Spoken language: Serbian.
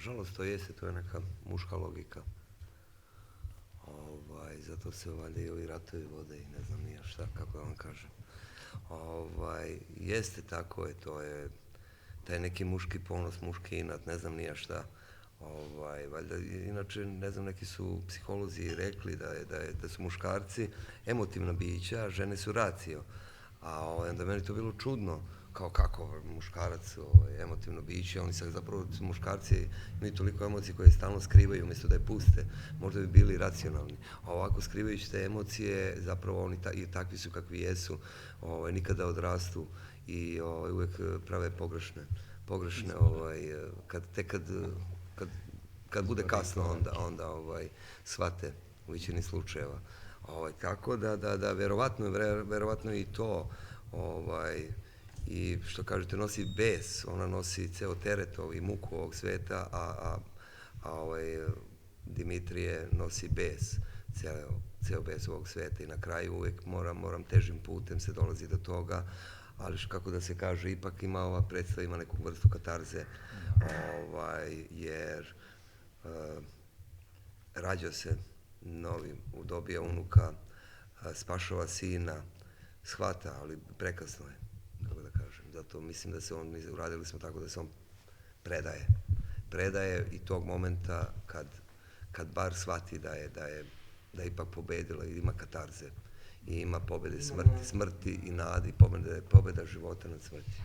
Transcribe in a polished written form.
nažalost to jeste, to je neka muška logika. Zato se valjda i ovi ratovi vode i ne znam nije šta, kako da vam kažem. Jeste tako je, to je taj neki muški ponos, muški inat, ne znam nije šta. Valjda, inače, ne znam, neki su psiholozi rekli da su muškarci emotivna bića, a žene su racio. A onda meni to bilo čudno, kao kako muškarac emotivno biće, oni sad zapravo muškarci imaju toliko emocije koje stalno skrivaju umjesto da je puste, možda bi bili racionalni. A ovako skrivajući te emocije, zapravo oni i takvi su kakvi jesu, nikada odrastu i uvijek prave pogrešne, kad bude kasno onda shvate u većini slučajeva. Tako da verovatno i to, i što kažete, nosi bes, ona nosi ceo teret i muku ovog sveta, a Dimitrije nosi bes, ceo bes ovog sveta i na kraju uvijek moram težim putem se dolazi do toga, ali kako da se kaže, ipak ima ova predstava, ima neku vrstu katarze, jer rađa se novi, dobija unuka, spašava sina, shvata, ali prekasno je, kako da kažem. Zato mislim da se uradili smo tako da se on predaje i tog momenta kad bar shvati da je ipak pobedila i ima katarze i ima pobede smrti i nadi, pobeda života nad smrti.